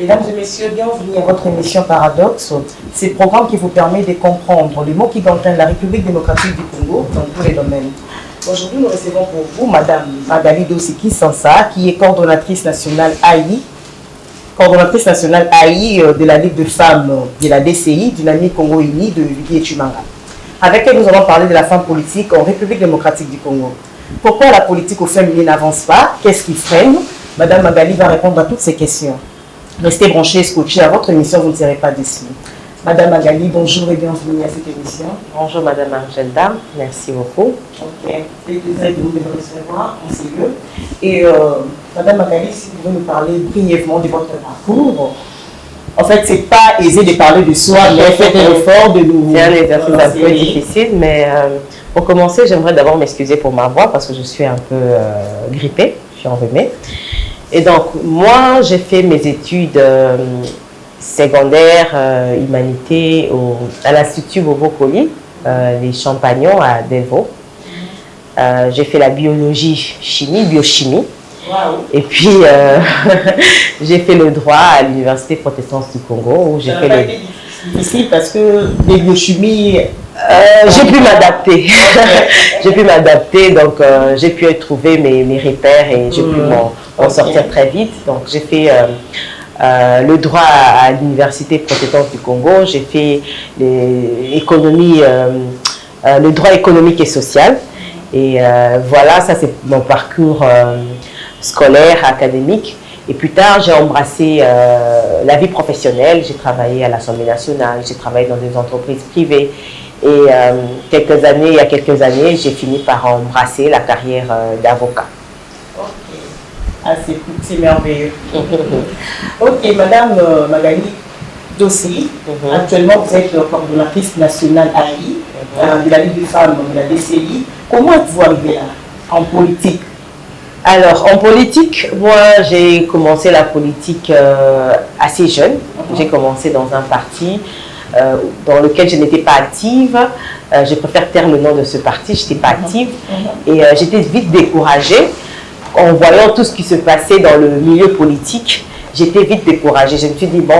Mesdames et messieurs, bienvenue à votre émission Paradoxe. C'est le programme qui vous permet de comprendre les mots qui gangrènent la République démocratique du Congo dans tous les domaines. Aujourd'hui, nous recevons pour vous Madame Magali Doseki Sansa, qui est coordonnatrice nationale AI, de la Ligue de femmes de la DCI, Dynamique Congo Uni de Vivier Chumanga. Avec elle, nous allons parler de la femme politique en République démocratique du Congo. Pourquoi la politique au féminin n'avance pas? Qu'est-ce qui freine? Madame Magali va répondre à toutes ces questions. Restez branchés, scotchés à votre émission, vous ne serez pas déçus. Madame Magali, bonjour et bienvenue à cette émission. Bonjour Madame Argelda, merci beaucoup. Ok, c'est plaisir de vous recevoir en CE. Et Madame Magali, si vous pouvez nous parler brièvement de votre parcours. En fait, c'est pas aisé de parler de soi, mais faites un effort de nous. C'est un exercice un peu difficile, mais pour commencer, j'aimerais d'abord m'excuser pour ma voix parce que je suis un peu grippée, je suis enrhumée. Et donc, moi, j'ai fait mes études secondaires, humanité, à l'Institut Bobo-Coli, les Champagnons à Delvaux. J'ai fait la biologie, biochimie. Wow. Et puis, j'ai fait le droit à l'Université protestante du Congo. Où j'ai fait le... difficile parce que les biochimies... j'ai pu m'adapter. J'ai pu m'adapter, donc j'ai pu trouver mes repères et j'ai pu m'en sortir très vite. Donc j'ai fait le droit à l'Université protestante du Congo, j'ai fait le droit économique et social. Et voilà, ça c'est mon parcours scolaire, académique. Et plus tard, j'ai embrassé la vie professionnelle. J'ai travaillé à l'Assemblée nationale, j'ai travaillé dans des entreprises privées. Et il y a quelques années, j'ai fini par embrasser la carrière d'avocat. Ok, ah, c'est merveilleux. Ok, Madame Magali Doseki, actuellement vous êtes coordonnatrice nationale AI de la Ligue des femmes de la DCI. Comment êtes-vous arrivée là, en politique? Alors, en politique, moi, j'ai commencé la politique assez jeune. J'ai commencé dans un parti dans lequel je n'étais pas active. Je préfère taire le nom de ce parti, je n'étais pas active. Et j'étais vite découragée en voyant tout ce qui se passait dans le milieu politique. J'étais vite découragée. Je me suis dit, bon,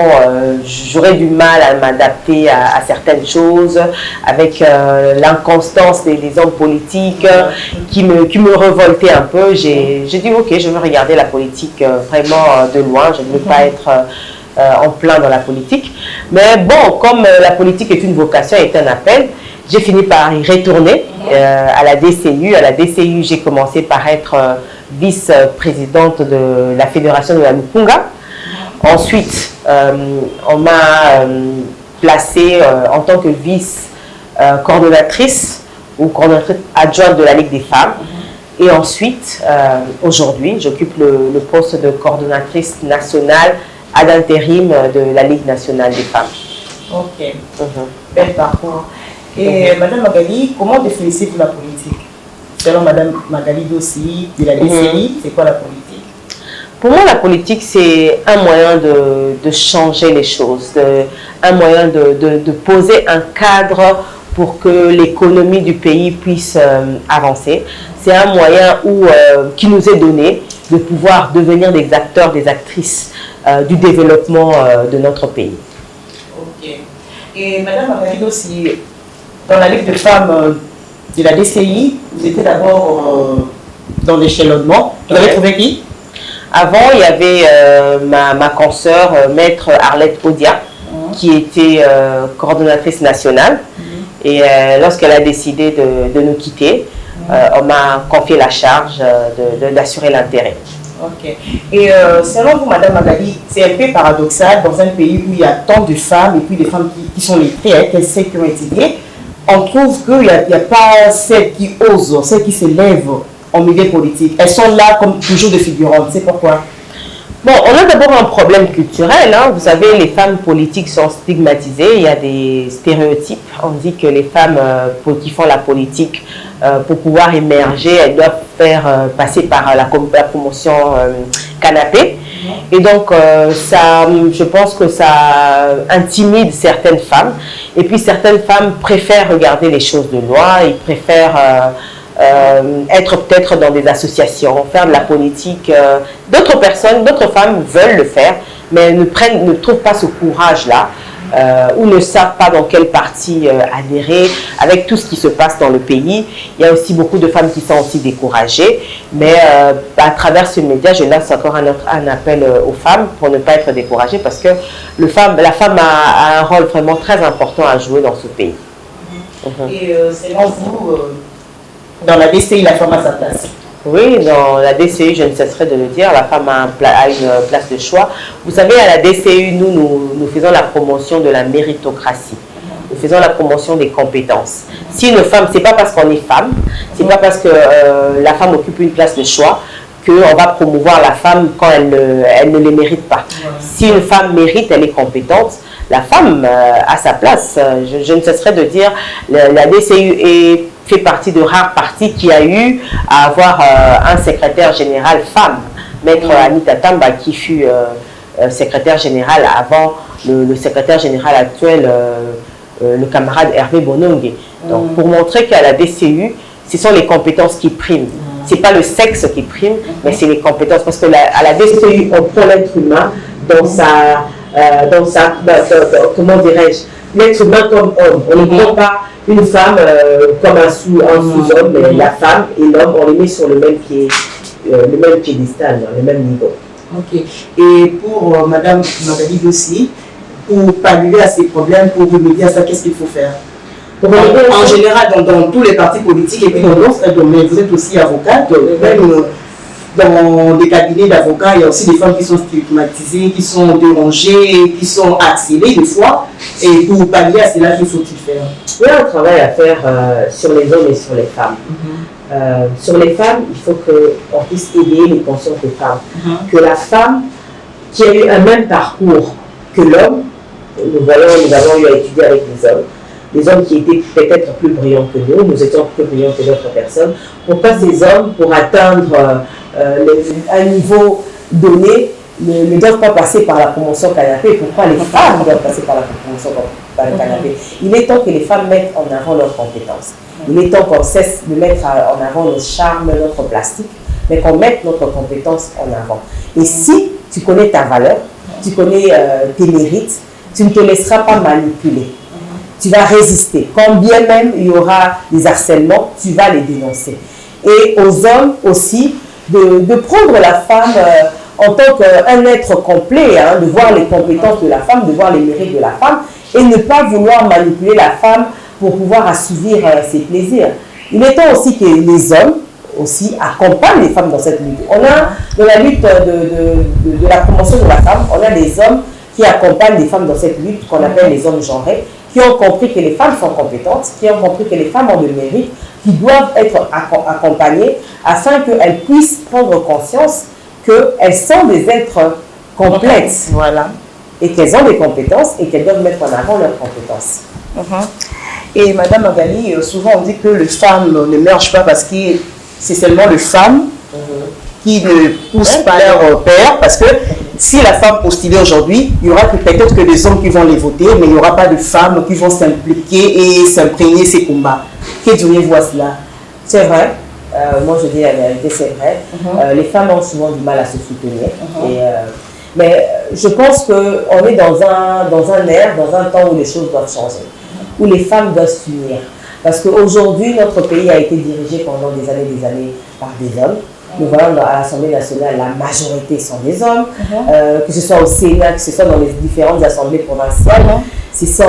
j'aurais du mal à m'adapter à certaines choses, avec l'inconstance des hommes politiques qui me révoltaient un peu. J'ai dit, ok, je veux regarder la politique vraiment de loin. Je ne veux pas être en plein dans la politique. Mais bon, comme la politique est une vocation, est un appel, j'ai fini par y retourner à la DCU. À la DCU, j'ai commencé par être vice-présidente de la Fédération de la Lupunga. Ensuite, on m'a placée en tant que vice-coordonnatrice ou coordonnatrice adjointe de la Ligue des femmes. Et ensuite, aujourd'hui, j'occupe le poste de coordonnatrice nationale à l'intérim de la Ligue nationale des femmes. Ok, bel parcours. Et Madame Magali, comment définissez-vous la politique? Selon Madame Magali Doseki de la DCI, c'est quoi la politique? Pour moi, la politique, c'est un moyen de changer les choses, un moyen de poser un cadre pour que l'économie du pays puisse avancer. C'est un moyen qui nous est donné de pouvoir devenir des acteurs, des actrices du développement de notre pays. Ok. Et Madame Magali Doseki, dans la Ligue de femmes de la DCI, vous étiez d'abord dans l'échelonnement. Vous avez trouvé qui? Avant, il y avait ma consoeur, maître Arlette Odia, qui était coordonnatrice nationale. Et lorsqu'elle a décidé de nous quitter, on m'a confié la charge d'assurer l'intérêt. Ok. Et selon vous, Madame Magali, c'est un peu paradoxal dans un pays où il y a tant de femmes et puis des femmes qui sont lettrées, celles qui ont étudié, on trouve qu'il n'y a pas celles qui osent, celles qui se lèvent en milieu politique. Elles sont là comme toujours de figurantes. C'est pourquoi? Bon, on a d'abord un problème culturel. Hein. Vous savez, les femmes politiques sont stigmatisées. Il y a des stéréotypes. On dit que les femmes qui font la politique, pour pouvoir émerger, elles doivent passer par la promotion canapé. Et donc, je pense que ça intimide certaines femmes. Et puis, certaines femmes préfèrent regarder les choses de loin. Ils préfèrent être peut-être dans des associations, faire de la politique. D'autres personnes, d'autres femmes veulent le faire, mais ne trouvent pas ce courage-là, ou ne savent pas dans quel parti adhérer. Avec tout ce qui se passe dans le pays, il y a aussi beaucoup de femmes qui sont aussi découragées, mais à travers ce média, je lance encore un appel aux femmes pour ne pas être découragées, parce que la femme a un rôle vraiment très important à jouer dans ce pays. Et selon vous, dans la DCI, la femme a sa place? Oui, dans la DCU, je ne cesserai de le dire, la femme a une place de choix. Vous savez, à la DCU, nous faisons la promotion de la méritocratie. Nous faisons la promotion des compétences. Si une femme, c'est pas parce qu'on est femme, c'est pas parce que la femme occupe une place de choix qu'on va promouvoir la femme quand elle ne les mérite pas. Si une femme mérite, elle est compétente, la femme a sa place. Je ne cesserai de dire, la DCU fait partie de rares partis qui a eu à avoir un secrétaire général femme, maître Anita Tamba, qui fut secrétaire général avant le secrétaire général actuel, le camarade Hervé Bonongue. Donc, pour montrer qu'à la DCU, ce sont les compétences qui priment. Ce n'est pas le sexe qui prime, mais c'est les compétences. Parce qu'à la DCU, on prend l'être humain comment dirais-je, l'être humain comme homme. On ne prend pas une femme comme un sous-homme, mais la femme et l'homme, on les met sur le même piédestal, le même niveau. Ok. Et pour Madame Magali aussi, pour pallier à ces problèmes, pour remédier à ça, qu'est-ce qu'il faut faire? En général, dans tous les partis politiques et puis dans d'autres domaines, vous êtes aussi avocate, même dans des cabinets d'avocats, il y a aussi des femmes qui sont stigmatisées, qui sont dérangées, qui sont harcelées des fois. Et pour pallier à cela, qu'il faut-il faire? Il y a un travail à faire sur les hommes et sur les femmes. Sur les femmes, il faut qu'on puisse éveiller les consciences des femmes. Que la femme qui a eu un même parcours que l'homme, nous avons eu à étudier avec les hommes qui étaient peut-être plus brillants que nous étions plus brillants que d'autres personnes. Pourquoi ces hommes, pour atteindre un niveau donné, ne doivent pas passer par la promotion canapé? Pourquoi les femmes doivent passer par la promotion canapé? Il est temps que les femmes mettent en avant leurs compétences. Il est temps qu'on cesse de mettre en avant notre charme, notre plastique, mais qu'on mette notre compétence en avant. Et si tu connais ta valeur, tu connais tes mérites, tu ne te laisseras pas manipuler. Tu vas résister. Quand bien même il y aura des harcèlements, tu vas les dénoncer. Et aux hommes aussi, de prendre la femme en tant qu'un être complet, de voir les compétences de la femme, de voir les mérites de la femme, et ne pas vouloir manipuler la femme pour pouvoir assouvir ses plaisirs. Il est temps aussi que les hommes aussi accompagnent les femmes dans cette lutte. On a, dans la lutte de la promotion de la femme, on a des hommes qui accompagnent les femmes dans cette lutte qu'on appelle les hommes genrés, qui ont compris que les femmes sont compétentes, qui ont compris que les femmes ont de mérite, qui doivent être accompagnées afin qu'elles puissent prendre conscience qu'elles sont des êtres complètes, voilà, et qu'elles ont des compétences et qu'elles doivent mettre en avant leurs compétences. Et Madame Magali, souvent on dit que les femmes n'émergent pas parce que c'est seulement les femmes qui ne poussent pas leur père, parce que si la femme postulait aujourd'hui, il y aura peut-être que des hommes qui vont les voter, mais il n'y aura pas de femmes qui vont s'impliquer et s'imprégner ces combats. Que diriez-vous à cela? C'est vrai. Moi, je dis la vérité, c'est vrai. Les femmes ont souvent du mal à se soutenir. Mais je pense qu'on est dans un ère, dans un temps où les choses doivent changer, où les femmes doivent s'unir. Parce qu'aujourd'hui, notre pays a été dirigé pendant des années par des hommes. Nous voyons à l'Assemblée nationale, la majorité sont des hommes, que ce soit au Sénat, que ce soit dans les différentes assemblées provinciales, ce sont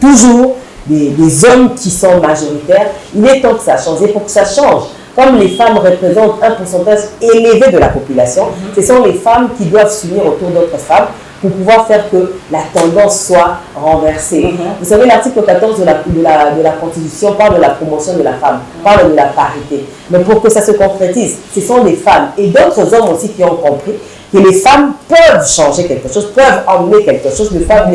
toujours des hommes qui sont majoritaires. Il est temps que ça change. Et pour que ça change, comme les femmes représentent un pourcentage élevé de la population, ce sont les femmes qui doivent s'unir autour d'autres femmes pour pouvoir faire que la tendance soit renversée. Vous savez, l'article 14 de la Constitution parle de la promotion de la femme, parle de la parité. Mais pour que ça se concrétise, ce sont les femmes et d'autres hommes aussi qui ont compris que les femmes peuvent changer quelque chose, peuvent emmener quelque chose. Les femmes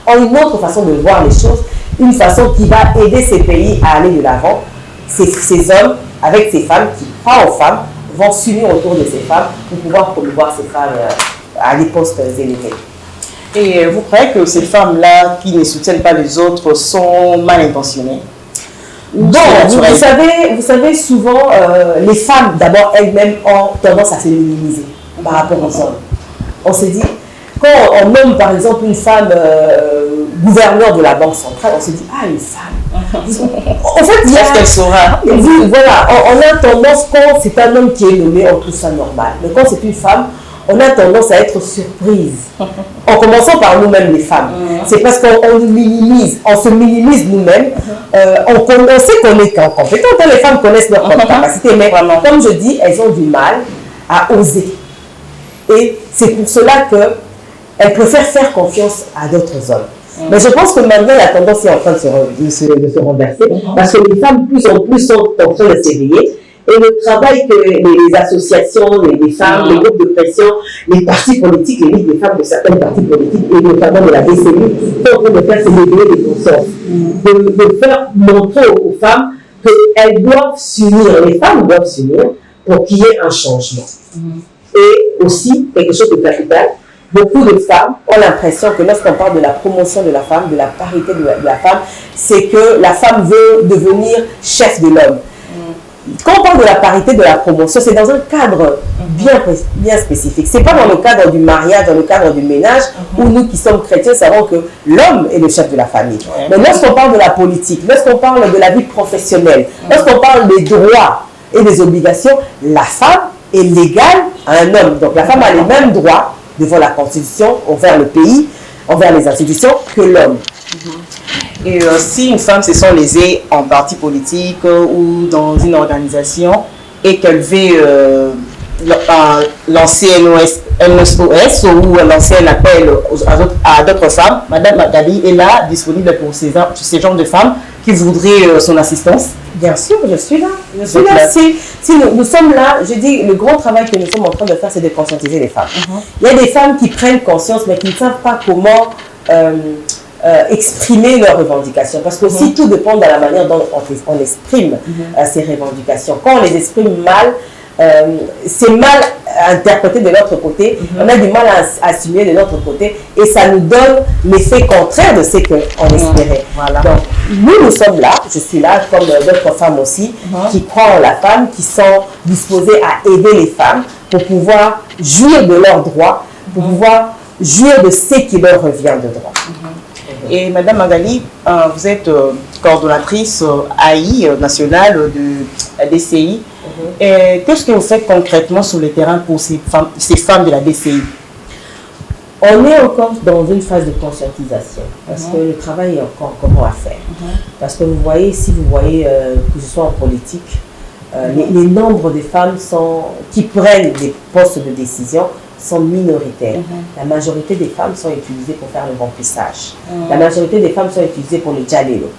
ont une autre façon de voir les choses, une façon qui va aider ces pays à aller de l'avant. Ces hommes, avec ces femmes qui croient aux femmes, vont s'unir autour de ces femmes pour pouvoir promouvoir ces femmes à des postes élevés. Et vous croyez que ces femmes-là qui ne soutiennent pas les autres sont mal intentionnées? Bon, vous savez souvent, les femmes, d'abord, elles-mêmes ont tendance à se minimiser par rapport aux hommes. On se dit, quand on nomme par exemple une femme gouverneur de la Banque centrale, on se dit, ah, une femme. En fait, il y a ce qu'elle saura. Voilà, on a tendance, quand c'est un homme qui est nommé, on trouve ça normal. Mais quand c'est une femme, on a tendance à être surprise. En commençant par nous-mêmes, les femmes. C'est parce qu'on nous minimise, on se minimise nous-mêmes. On sait qu'on est compétentes, les femmes connaissent leur capacité, mais comme je dis, elles ont du mal à oser. Et c'est pour cela qu'elles préfèrent faire confiance à d'autres hommes. Mais je pense que maintenant, la tendance est en train de se renverser, parce que les femmes, plus en plus, sont en train de s'éveiller. Et le travail que les associations, les femmes, les groupes de pression, les partis politiques, les listes des femmes de certains partis politiques, et notamment de la DCI, sont en train de faire, c'est d'éveiller les consciences. De faire montrer aux femmes qu'elles doivent s'unir, les femmes doivent s'unir pour qu'il y ait un changement. Et aussi, quelque chose de capital, beaucoup de femmes ont l'impression que lorsqu'on parle de la promotion de la femme, de la parité de la femme, c'est que la femme veut devenir chef de l'homme. Quand on parle de la parité, de la promotion, c'est dans un cadre bien spécifique. Ce n'est pas dans le cadre du mariage, dans le cadre du ménage, où nous qui sommes chrétiens savons que l'homme est le chef de la famille. Mais lorsqu'on parle de la politique, lorsqu'on parle de la vie professionnelle, lorsqu'on parle des droits et des obligations, la femme est l'égale à un homme. Donc la femme a les mêmes droits devant la Constitution, envers le pays, envers les institutions, que l'homme. Et si une femme se sent lésée en parti politique ou dans une organisation et qu'elle veut lancer un SOS ou lancer un appel à d'autres femmes, Madame Magali est là, disponible pour ces genres de femmes qui voudraient son assistance. Bien sûr, je suis là. Si nous sommes là, je dis, le grand travail que nous sommes en train de faire, c'est de conscientiser les femmes. Il y a des femmes qui prennent conscience, mais qui ne savent pas comment exprimer leurs revendications. Parce que si tout dépend de la manière dont on exprime ces revendications. Quand on les exprime mal, c'est mal interprété de l'autre côté, on a du mal à assumer de l'autre côté et ça nous donne l'effet contraire de ce qu'on espérait. Voilà. Donc, nous sommes là, je suis là comme d'autres femmes aussi, qui croient en la femme, qui sont disposées à aider les femmes pour pouvoir jouir de leurs droits, pour pouvoir jouir de ce qui leur revient de droit. Et Madame Magali, vous êtes coordonnatrice AI nationale de la DCI. Qu'est-ce que vous faites concrètement sur le terrain pour ces femmes de la DCI? On est encore dans une phase de conscientisation parce que le travail est encore comment à faire. Parce que vous voyez, si vous voyez que ce soit en politique, les nombres de femmes qui prennent des postes de décision sont minoritaires. La majorité des femmes sont utilisées pour faire le remplissage. La majorité des femmes sont utilisées pour le djalelo.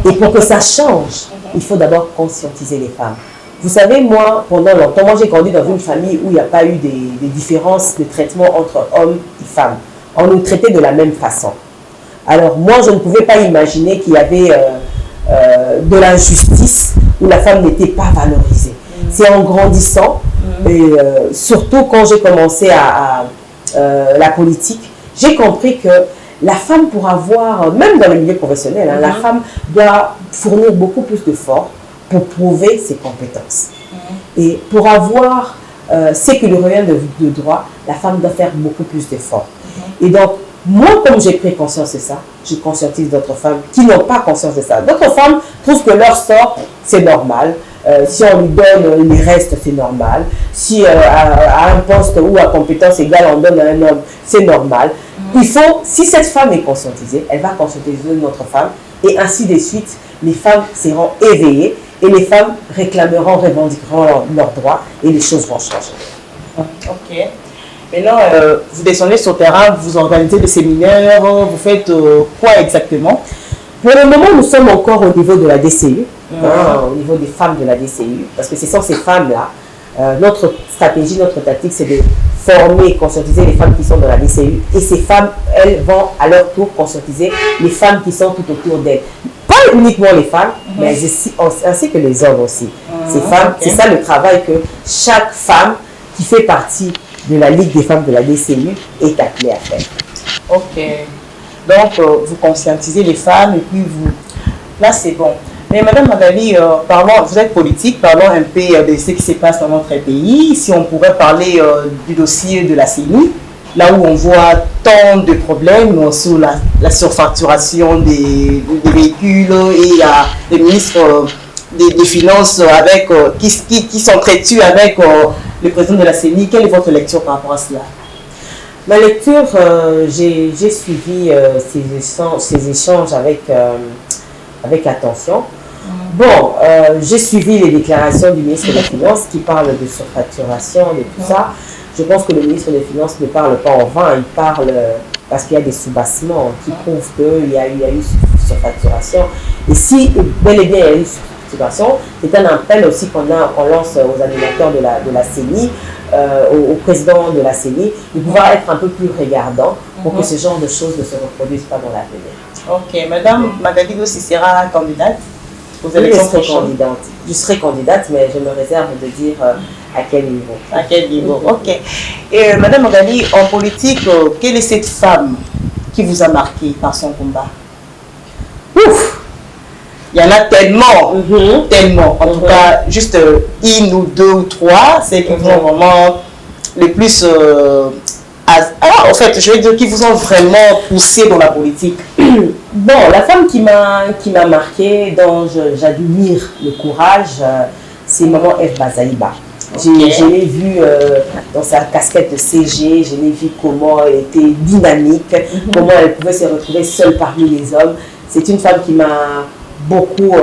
Et pour que ça change, il faut d'abord conscientiser les femmes. Vous savez, moi, pendant longtemps, j'ai grandi dans une famille où il n'y a pas eu des différences de traitement entre hommes et femmes. On nous traitait de la même façon. Alors moi, je ne pouvais pas imaginer qu'il y avait de l'injustice où la femme n'était pas valorisée. C'est en grandissant, et surtout quand j'ai commencé la politique, j'ai compris que la femme, pour avoir, même dans le milieu professionnel, la femme doit fournir beaucoup plus d'efforts pour prouver ses compétences. Et pour avoir ce qui lui revient de droit, la femme doit faire beaucoup plus d'efforts. Et donc, moi, comme j'ai pris conscience de ça, je conscientise d'autres femmes qui n'ont pas conscience de ça. D'autres femmes trouvent que leur sort, c'est normal. Si on lui donne les restes, c'est normal. Si à un poste ou à compétence égale, on donne à un homme, c'est normal. Il faut, si cette femme est conscientisée, elle va conscientiser une autre femme, et ainsi de suite, les femmes seront éveillées, et les femmes réclameront, revendiqueront leurs droits, et les choses vont changer. Ok. Maintenant, vous descendez sur le terrain, vous organisez des séminaires, vous faites quoi exactement? Pour le moment, nous sommes encore au niveau de la DCU, au niveau des femmes de la DCU, parce que ce sont ces femmes-là. Notre stratégie, notre tactique, c'est de former et conscientiser les femmes qui sont dans la DCU. Et ces femmes, elles vont à leur tour conscientiser les femmes qui sont tout autour d'elles. Pas uniquement les femmes, mais ainsi que les hommes aussi. Ces femmes, c'est ça le travail que chaque femme qui fait partie de la Ligue des femmes de la DCU est appelée à faire. Ok. Donc, vous conscientisez les femmes et puis vous... Là, c'est bon. Mais Madame Magali, parlons, vous êtes politique, parlons un peu de ce qui se passe dans notre pays. Si on pourrait parler du dossier de la CENI, là où on voit tant de problèmes sur la surfacturation des véhicules et il y a des ministres des Finances avec, qui s'entretuent avec le président de la CENI. Quelle est votre lecture par rapport à cela? Ma lecture, j'ai suivi ces échanges avec attention. Bon, j'ai suivi les déclarations du ministre des Finances qui parle de surfacturation, de tout ça. Je pense que le ministre des Finances ne parle pas en vain, il parle parce qu'il y a des soubassements qui prouvent qu'il y a eu surfacturation. Et si bel et bien il y a eu surfacturation, c'est un appel aussi qu'on lance aux animateurs de la CENI, au président de la CENI, de pouvoir être un peu plus regardant pour que ce genre de choses ne se reproduisent pas dans l'avenir. Ok, Madame Magali aussi sera candidate aux Oui, élections je serai candidate, mais je me réserve de dire à quel niveau. À quel niveau? Ok. Et Madame Magali, en politique, quelle est cette femme qui vous a marqué par son combat? Ouf! Il y en a tellement, tellement. En tout cas, juste une ou deux ou trois, c'est qui vous ont vraiment le plus... en fait, je veux dire, qui vous ont vraiment poussé dans la politique. Bon, la femme qui m'a marqué, dont j'admire le courage, c'est maman Eve Bazaïba. Je l'ai vue dans sa casquette de CG, je l'ai vu comment elle était dynamique, comment elle pouvait se retrouver seule parmi les hommes. C'est une femme qui m'a beaucoup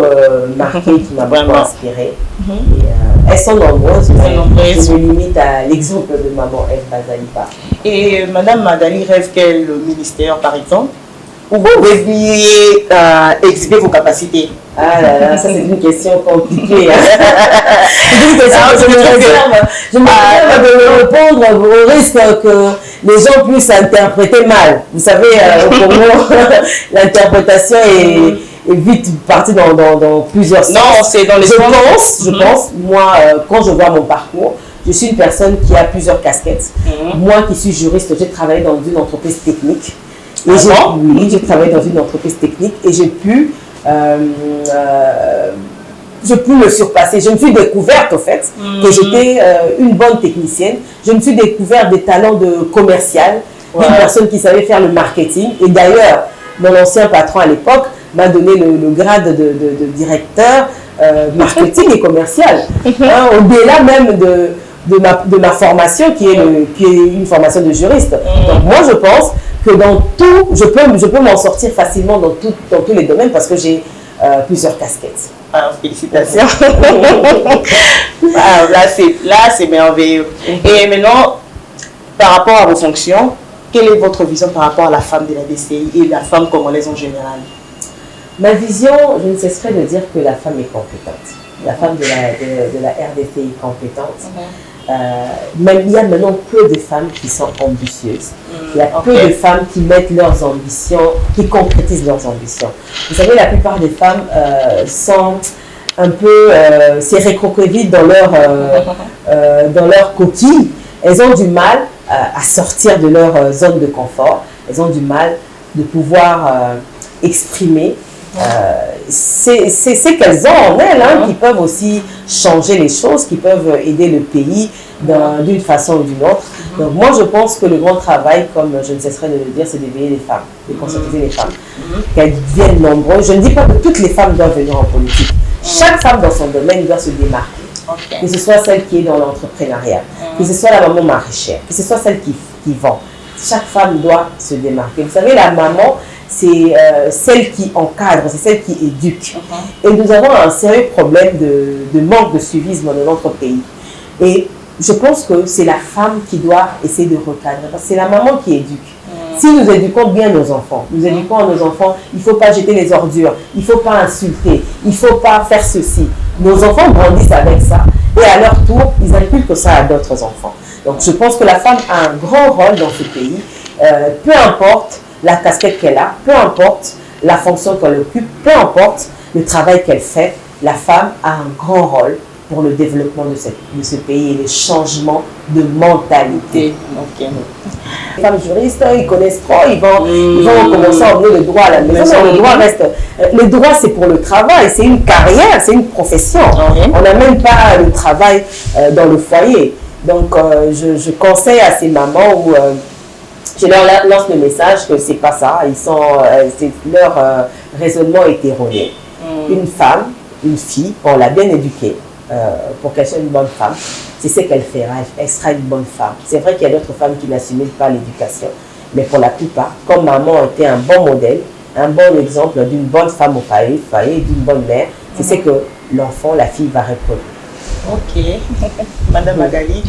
marqué, qui m'a beaucoup inspirée. Elles sont nombreuses, mais je me limite à l'exemple de maman Eve Bazaïba. Et Madame Magali rêve quel ministère, par exemple, où vous devriez exhiber vos capacités? Ah là là, ça c'est une question compliquée. C'est une question que je me réserve de répondre au risque que les gens puissent interpréter mal. Vous savez, comment l'interprétation est vite partie dans plusieurs sens. Non, c'est dans les je pense, moi, quand je vois mon parcours, je suis une personne qui a plusieurs casquettes. Moi qui suis juriste, j'ai travaillé dans une entreprise technique. Et j'ai travaillé dans une entreprise technique et j'ai pu me surpasser. Je me suis découverte, au fait, que j'étais une bonne technicienne. Je me suis découverte des talents de commercial, une personne qui savait faire le marketing. Et d'ailleurs, mon ancien patron à l'époque m'a donné le grade de directeur marketing et commercial. Au-delà même de ma formation, qui est une formation de juriste. Donc moi, je pense que dans tout, je peux m'en sortir facilement dans tous les domaines parce que j'ai plusieurs casquettes. Félicitations. Là, c'est merveilleux. Et maintenant, par rapport à vos fonctions, quelle est votre vision par rapport à la femme de la DCI et la femme congolaise en général? Ma vision, je ne cesserai de dire que la femme est compétente. La femme de la RDC est compétente. Il y a maintenant peu de femmes qui sont ambitieuses. Il y a peu de femmes qui mettent leurs ambitions, qui concrétisent leurs ambitions. Vous savez, la plupart des femmes sont un peu c'est récroquevillées dans leur coquille. Elles ont du mal à sortir de leur zone de confort. Elles ont du mal de pouvoir exprimer c'est qu'elles ont en elles, qui peuvent aussi changer les choses, qui peuvent aider le pays d'une façon ou d'une autre. Donc moi je pense que le grand travail, comme je ne cesserai de le dire, c'est d'éveiller les femmes, de conscientiser les femmes, qu'elles deviennent nombreuses. Je ne dis pas que toutes les femmes doivent venir en politique, Chaque femme dans son domaine doit se démarquer. Que ce soit celle qui est dans l'entrepreneuriat, que ce soit la maman maraîchère, que ce soit celle qui vend. Chaque femme doit se démarquer. Vous savez, la maman, c'est celle qui encadre, c'est celle qui éduque. Et nous avons un sérieux problème de manque de suivisme dans notre pays. Et je pense que c'est la femme qui doit essayer de recadrer, parce que c'est la maman qui éduque. Si nous éduquons bien nos enfants, il ne faut pas jeter les ordures, il ne faut pas insulter, il ne faut pas faire ceci. Nos enfants grandissent avec ça et à leur tour, ils inculquent ça à d'autres enfants. Donc je pense que la femme a un grand rôle dans ce pays, peu importe la casquette qu'elle a, peu importe la fonction qu'elle occupe, peu importe le travail qu'elle fait, la femme a un grand rôle pour le développement de ce pays et le changement de mentalité. Les femmes juristes, ils connaissent trop, ils vont commencer à emmener le droit à la maison. Le droit, c'est pour le travail, c'est une carrière, c'est une profession. On n'a même pas le travail dans le foyer. Donc, je conseille à ces mamans où je leur lance le message que c'est pas ça, leur raisonnement est erroné. Une femme, une fille, on l'a bien éduquée. Pour qu'elle soit une bonne femme, c'est ce qu'elle fera, elle sera une bonne femme. C'est vrai qu'il y a d'autres femmes qui n'assument pas l'éducation, mais pour la plupart, comme maman était un bon modèle, un bon exemple d'une bonne femme au foyer, d'une bonne mère, c'est ce que l'enfant, la fille va reproduire. Ok, Madame Magali,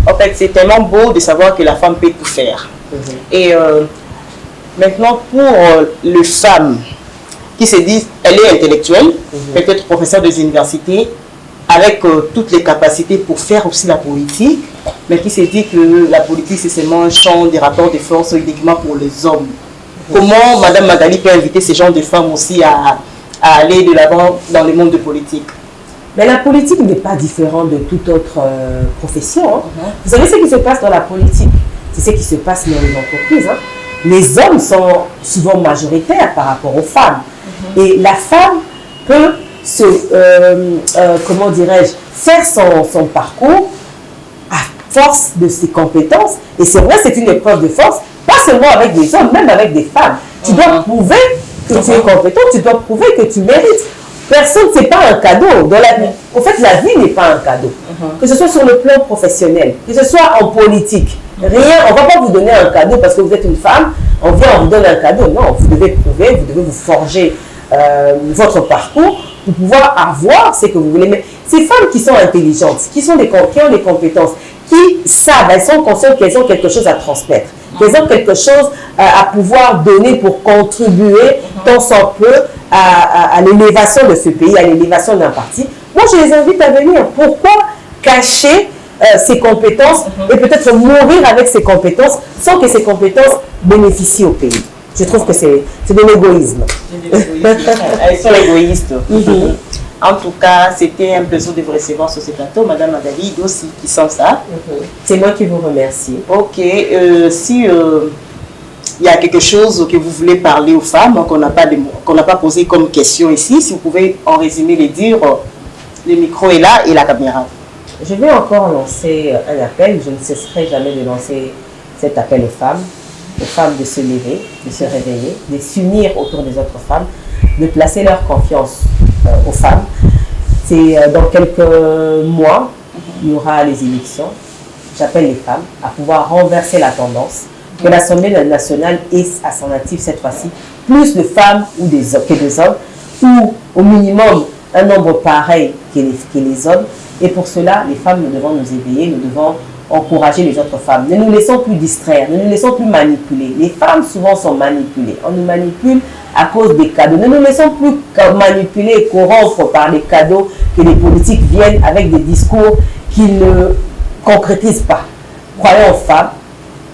en fait c'est tellement beau de savoir que la femme peut tout faire. Et maintenant pour les femmes qui se disent, elle est intellectuelle, peut-être professeure des universités, avec toutes les capacités pour faire aussi la politique, mais qui se dit que la politique c'est seulement un champ des rapports de force uniquement pour les hommes. Comment Madame Magali peut inviter ces gens de femmes aussi à aller de l'avant dans le monde de politique? Mais la politique n'est pas différente de toute autre profession. Vous savez ce qui se passe dans la politique, c'est ce qui se passe dans les entreprises. Les hommes sont souvent majoritaires par rapport aux femmes. Et la femme peut comment dirais-je, faire son parcours à force de ses compétences. Et c'est vrai, c'est une épreuve de force, pas seulement avec des hommes, même avec des femmes. Tu dois prouver que tu es compétent, tu dois prouver que tu mérites. Personne, c'est pas un cadeau. En fait, la vie n'est pas un cadeau. Que ce soit sur le plan professionnel, que ce soit en politique. Rien, on ne va pas vous donner un cadeau parce que vous êtes une femme, on vous donne un cadeau. Non, vous devez prouver, vous devez vous forger votre parcours pour pouvoir avoir ce que vous voulez. Mais ces femmes qui sont intelligentes, qui ont des compétences, qui savent, elles sont conscientes qu'elles ont quelque chose à transmettre, qu'elles ont quelque chose à pouvoir donner pour contribuer tant soit peu à l'élévation de ce pays, à l'élévation d'un parti. Moi, je les invite à venir. Pourquoi cacher ses compétences et peut-être mourir avec ses compétences sans que ces compétences bénéficient au pays? Je trouve que c'est de l'égoïsme. Elles sont égoïstes. En tout cas, c'était un plaisir de vous recevoir sur ce plateau, Madame Magali, aussi qui sent ça. C'est moi qui vous remercie. Ok, si il y a quelque chose que vous voulez parler aux femmes, qu'on n'a pas posé comme question ici, si vous pouvez en résumé les dire, le micro est là et la caméra. Je vais encore lancer un appel, je ne cesserai jamais de lancer cet appel aux femmes de se lever, de se réveiller, de s'unir autour des autres femmes, de placer leur confiance aux femmes. C'est dans quelques mois, il y aura les élections. J'appelle les femmes à pouvoir renverser la tendance, que l'Assemblée nationale ait à son actif cette fois-ci plus de femmes que des hommes, ou au minimum un nombre pareil que les hommes. Et pour cela, les femmes, nous devons nous éveiller, nous devons encourager les autres femmes. Ne nous laissons plus distraire, ne nous laissons plus manipuler. Les femmes souvent sont manipulées. On nous manipule à cause des cadeaux. Ne nous laissons plus manipuler et corrompre par les cadeaux que les politiques viennent avec des discours qui ne concrétisent pas. Croyons aux femmes,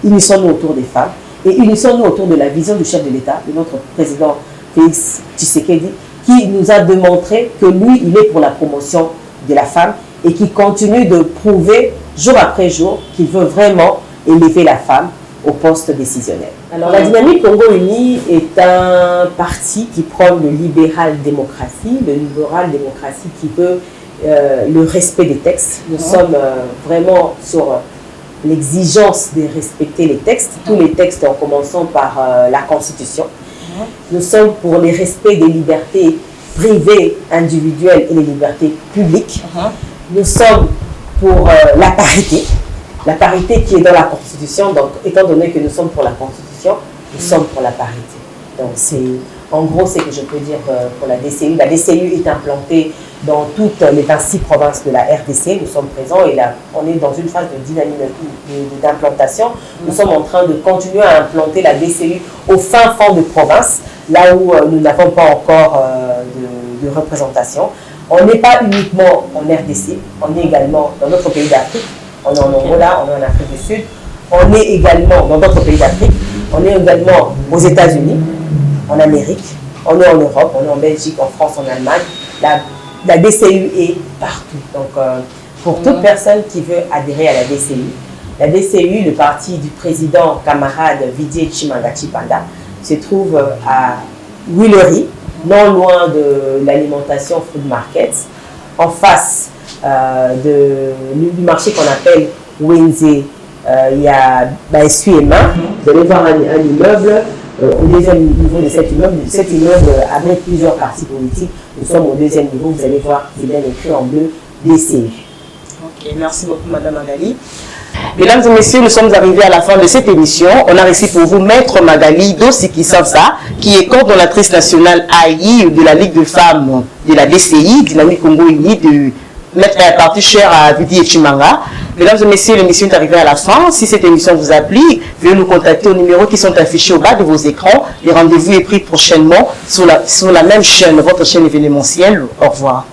unissons-nous autour des femmes et unissons-nous autour de la vision du chef de l'État, de notre président Félix Tshisekedi, qui nous a démontré que lui, il est pour la promotion de la femme et qui continue de prouver jour après jour qu'il veut vraiment élever la femme au poste décisionnel. Alors la Dynamique Congo Uni est un parti qui prône le libéral-démocratie qui veut le respect des textes. Nous sommes vraiment sur l'exigence de respecter les textes, tous les textes en commençant par la Constitution. Nous sommes pour le respect des libertés privées, individuelles et les libertés publiques. Nous sommes pour la parité qui est dans la Constitution. Donc, étant donné que nous sommes pour la Constitution, nous sommes pour la parité. Donc, en gros, c'est que je peux dire pour la DCU. La DCU est implantée dans toutes les 26 provinces de la RDC. Nous sommes présents et là, on est dans une phase de dynamisme d'implantation. Nous sommes en train de continuer à implanter la DCU au fin fond de province, là où nous n'avons pas encore de représentation. On n'est pas uniquement en RDC, on est également dans d'autres pays d'Afrique. On est en Angola, on est en Afrique du Sud. On est également dans d'autres pays d'Afrique. On est également aux États-Unis, en Amérique. On est en Europe, on est en Belgique, en France, en Allemagne. La DCU est partout. Donc, pour toute personne qui veut adhérer à la DCU, le parti du président camarade Didier Tshimanga Tshibanda, se trouve à Willery, non loin de l'alimentation Food Market, en face du marché qu'on appelle Wenze. Il y a Suema. Vous allez voir un immeuble. Au deuxième niveau de cet immeuble avec plusieurs partis politiques. Nous sommes au deuxième niveau, vous allez voir, c'est bien écrit en bleu, DCU. Ok, merci beaucoup Madame Magali. Mesdames et messieurs, nous sommes arrivés à la fin de cette émission. On a reçu pour vous Maître Magali Dosiki Sansa, qui est coordonnatrice nationale AI de la Ligue de femmes de la DCI, Dynamique Congo Uni, de Maître à partie cher à Didier Tshimanga. Mesdames et messieurs, l'émission est arrivée à la fin. Si cette émission vous a plu, veuillez nous contacter aux numéros qui sont affichés au bas de vos écrans. Les rendez-vous est pris prochainement sur la même chaîne, votre chaîne événementielle. Au revoir.